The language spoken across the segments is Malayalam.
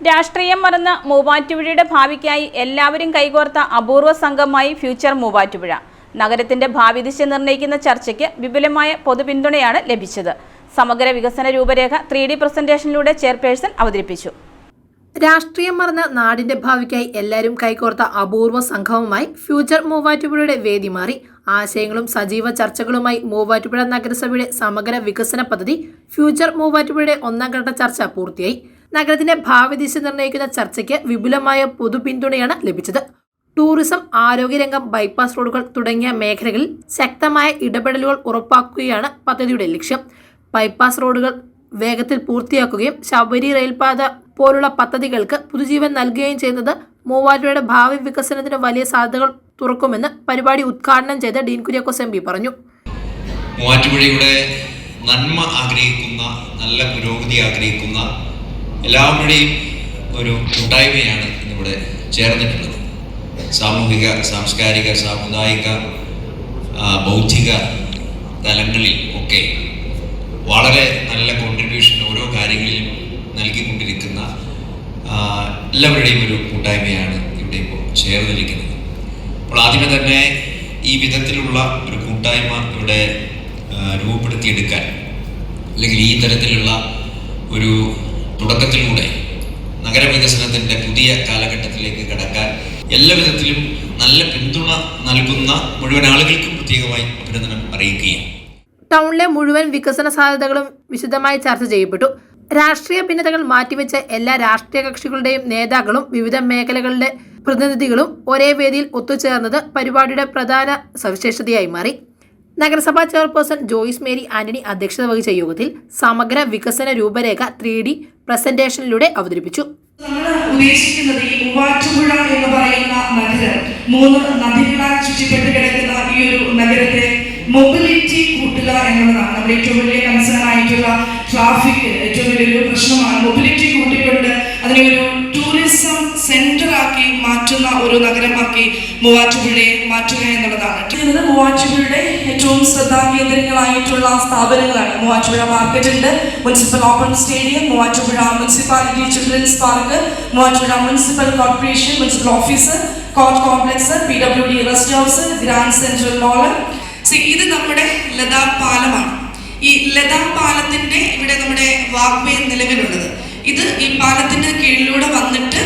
രാഷ്ട്രീയം മറന്ന മൂവാറ്റുപുഴയുടെ ഭാവിക്കായി എല്ലാവരും കൈകോർത്ത അപൂർവ സംഘമായി ഫ്യൂച്ചർ മൂവാറ്റുപുഴ. നഗരത്തിന്റെ ഭാവി ദിശ നിർണ്ണയിക്കുന്ന ചർച്ചയ്ക്ക് വിപുലമായ പൊതുപിന്തുണയാണ് ലഭിച്ചത്. സമഗ്ര വികസന രൂപരേഖ 3D പ്രസന്റേഷനിലൂടെ ചെയർപേഴ്സൺ അവതരിപ്പിച്ചു. രാഷ്ട്രീയം മറന്ന നാടിന്റെ ഭാവിക്കായി എല്ലാവരും കൈകോർത്ത അപൂർവ സംഘവുമായി ഫ്യൂച്ചർ മൂവാറ്റുപുഴയുടെ വേദി മാറി. ആശയങ്ങളും സജീവ ചർച്ചകളുമായി മൂവാറ്റുപുഴ നഗരസഭയുടെ സമഗ്ര വികസന പദ്ധതി ഫ്യൂച്ചർ മൂവാറ്റുപുഴയുടെ 1ാം ഘട്ട ചർച്ച പൂർത്തിയായി. നഗരത്തിന്റെ ഭാവി ദിശ നിർണ്ണയിക്കുന്ന ചർച്ചയ്ക്ക് വിപുലമായ പൊതുപിന്തുണയാണ് ലഭിച്ചത്. ടൂറിസം, ആരോഗ്യരംഗം, ബൈപ്പാസ് റോഡുകൾ തുടങ്ങിയ മേഖലകളിൽ ശക്തമായ ഇടപെടലുകൾ ഉറപ്പാക്കുകയാണ് പദ്ധതിയുടെ ലക്ഷ്യം. ബൈപ്പാസ് റോഡുകൾ വേഗത്തിൽ പൂർത്തിയാക്കുകയും ശബരി റെയിൽപാത പോലുള്ള പദ്ധതികൾക്ക് പുതുജീവൻ നൽകുകയും ചെയ്യുന്നത് മൂവാറ്റുപുഴയുടെ ഭാവി വികസനത്തിന് വലിയ സാധ്യതകൾ തുറക്കുമെന്ന് പരിപാടി ഉദ്ഘാടനം ചെയ്ത ഡീൻ കുര്യാക്കോസ് എം.പി. പറഞ്ഞു. മൂവാറ്റുപുഴയുടെ നന്മ ആഗ്രഹിക്കുന്ന, നല്ല പുരോഗതി ആഗ്രഹിക്കുന്ന എല്ലാവരുടെയും ഒരു കൂട്ടായ്മയാണ് ഇന്നിവിടെ ചേർന്നിട്ടുള്ളത്. സാമൂഹിക, സാംസ്കാരിക, സാമുദായിക, ബൗദ്ധിക തലങ്ങളിൽ ഒക്കെ വളരെ നല്ല കോൺട്രിബ്യൂഷൻ ഓരോ കാര്യങ്ങളിലും നൽകിക്കൊണ്ടിരിക്കുന്ന എല്ലാവരുടെയും ഒരു കൂട്ടായ്മയാണ് ഇവിടെ ഇപ്പോൾ ചേർന്നിരിക്കുന്നത്. അപ്പോൾ ആദ്യമേ തന്നെ ഈ വിധത്തിലുള്ള ഒരു കൂട്ടായ്മ ഇവിടെ രൂപപ്പെടുത്തിയെടുക്കാൻ, അല്ലെങ്കിൽ ഈ തരത്തിലുള്ള ഒരു തുടക്കത്തിലൂടെ നഗരവികസനത്തിൻ്റെ പുതിയ കാലഘട്ടത്തിലേക്ക് കടക്കാൻ എല്ലാ വിധത്തിലും നല്ല പിന്തുണ നൽകുന്ന മുഴുവൻ ആളുകൾക്കും പ്രത്യേകമായി അഭിനന്ദനം അറിയിക്കുകയാണ്. ടൗണിലെ മുഴുവൻ വികസന സാധ്യതകളും വിശദമായി ചർച്ച ചെയ്യപ്പെട്ടു. രാഷ്ട്രീയ ഭിന്നതകൾ മാറ്റിവെച്ച എല്ലാ രാഷ്ട്രീയ കക്ഷികളുടെയും നേതാക്കളും വിവിധ മേഖലകളിലെ പ്രതിനിധികളും ഒരേ വേദിയിൽ ഒത്തുചേർന്നത് പരിപാടിയുടെ പ്രധാന സവിശേഷതയായി മാറി. നഗരസഭാ ചെയർപേഴ്സൺ ജോയിസ് മേരി ആന്റണി അധ്യക്ഷത വഹിച്ച യോഗത്തിൽ സമഗ്ര വികസന രൂപരേഖ 3D പ്രസന്റേഷനിലൂടെ അവതരിപ്പിച്ചു. ഉദ്ദേശിക്കുന്നത് ഈ മൂവാറ്റുപുഴ എന്ന് പറയുന്ന നഗരം 3 നദികളാൽ ചുറ്റിപ്പെട്ട് കിടക്കുന്ന ഈ ഒരു നഗരത്തെ മൊബിലിറ്റി കൂട്ടുക എന്നുള്ളതാണ് നമ്മുടെ ഏറ്റവും വലിയ കൺസേൺ ആയിട്ടുള്ള. ട്രാഫിക് ഏറ്റവും വലിയൊരു പ്രശ്നമാണ്. മൊബിലിറ്റി കൂട്ടിക്കൊണ്ട് അതിനെ ഒരു ടൂറിസം സെന്റർ ആക്കി മാറ്റുന്ന ഒരു നഗരമാക്കി മൂവാറ്റുപുഴയെ മാറ്റുക എന്നുള്ളതാണ്. മൂവാറ്റുപുഴയുടെ ഏറ്റവും ശ്രദ്ധാകേന്ദ്രങ്ങളായിട്ടുള്ള സ്ഥാപനങ്ങളാണ്. മൂവാറ്റുപുഴ മാർക്കറ്റുണ്ട്, municipal open stadium, Muvattupuzha municipality children's park, Muvattupuzha municipal corporation municipal office, court complex, PWD rest house, grand central mall. ഇത് നമ്മുടെ ലഡാക്ക് പാലമാണ്. ഈ ലഡാക്ക് പാലത്തിന്റെ ഇവിടെ നമ്മുടെ വാക്വേ നിലവിലുള്ളത്. ഇത് ഈ പാലത്തിന്റെ കീഴിലൂടെ വന്നിട്ട്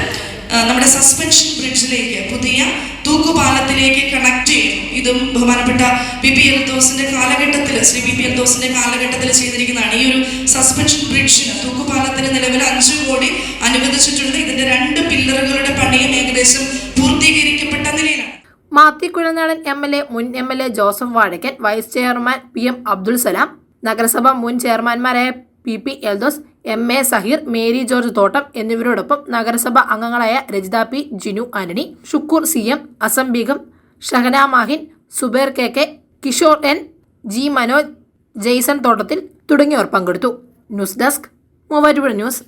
നമ്മുടെ സസ്പെൻഷൻ ബ്രിഡ്ജിലേക്ക്, പുതിയ തൂക്കുപാലത്തിലേക്ക് കണക്ട് ചെയ്യുന്നു. ഇതും ബഹുമാനപ്പെട്ട PP എൽദോസിന്റെ കാലഘട്ടത്തിൽ, ശ്രീ PP എൽദോസിന്റെ കാലഘട്ടത്തിൽ ചെയ്തിരിക്കുന്നതാണ്. ഈ ഒരു സസ്പെൻഷൻ ബ്രിഡ്ജിന്, തൂക്കുപാലത്തിന് നിലവിൽ 5 കോടി അനുവദിച്ചിട്ടുണ്ട്. ഇതിന്റെ 2 പില്ലറുകളുടെ പണിയും ഏകദേശം പൂർത്തീകരിക്കപ്പെട്ട നിലയിലാണ്. മാത്യു കുഴനാടൻ MLA, മുൻ MLA Joseph Vazhakkan, vice chairman PM Abdul Salam, നഗരസഭ മുൻ ചെയർമാൻമാരായ PP എൽദോസ്, MA സഹീർ, മേരി ജോർജ് തോട്ടം എന്നിവരോടൊപ്പം നഗരസഭ അംഗങ്ങളായ Rajitha P, Jinu Antony, Shukkoor CM, Asam Beegum, Shahana Mahin, Zubair KK, Kishore N, G Manoj, Jaison Thottathil തുടങ്ങിയവർ പങ്കെടുത്തു. News desk, Muvattupuzha news.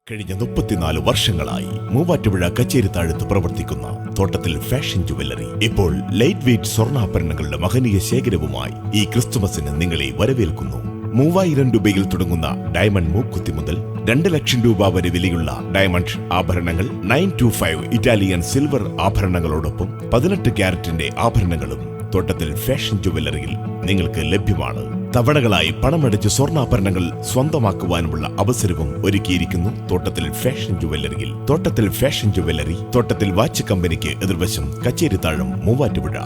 കഴിഞ്ഞ 34 വർഷങ്ങളായി മൂവാറ്റുപുഴ കച്ചേരിത്താഴത്ത് പ്രവർത്തിക്കുന്ന തോട്ടത്തിൽ ഫാഷൻ ജുവല്ലറി ഇപ്പോൾ ലൈറ്റ് വെയ്റ്റ് സ്വർണ്ണാഭരണങ്ങളുടെ മഹനീയ ശേഖരവുമായി ഈ ക്രിസ്തുമസിന് നിങ്ങളെ വരവേൽക്കുന്നു. 3000 രൂപയിൽ തുടങ്ങുന്ന ഡയമണ്ട് മൂക്കുത്തി മുതൽ 2 ലക്ഷം രൂപ വരെ വിലയുള്ള ഡയമണ്ട് ആഭരണങ്ങൾ, 925 ഇറ്റാലിയൻ സിൽവർ ആഭരണങ്ങളോടൊപ്പം 18 ക്യാരറ്റിന്റെ ആഭരണങ്ങളും തോട്ടത്തിൽ ഫാഷൻ ജുവല്ലറിയിൽ നിങ്ങൾക്ക് ലഭ്യമാണ്. തവണകളായി പണമടച്ച് സ്വർണ്ണാഭരണങ്ങൾ സ്വന്തമാക്കുവാനുമുള്ള അവസരവും ഒരുക്കിയിരിക്കുന്നു തോട്ടത്തിൽ ഫാഷൻ ജുവല്ലറിയിൽ. തോട്ടത്തിൽ ഫാഷൻ ജുവല്ലറി, തോട്ടത്തിൽ വാച്ച് കമ്പനിക്ക് എതിർവശം, കച്ചേരിത്താഴം, മൂവാറ്റുപുഴ.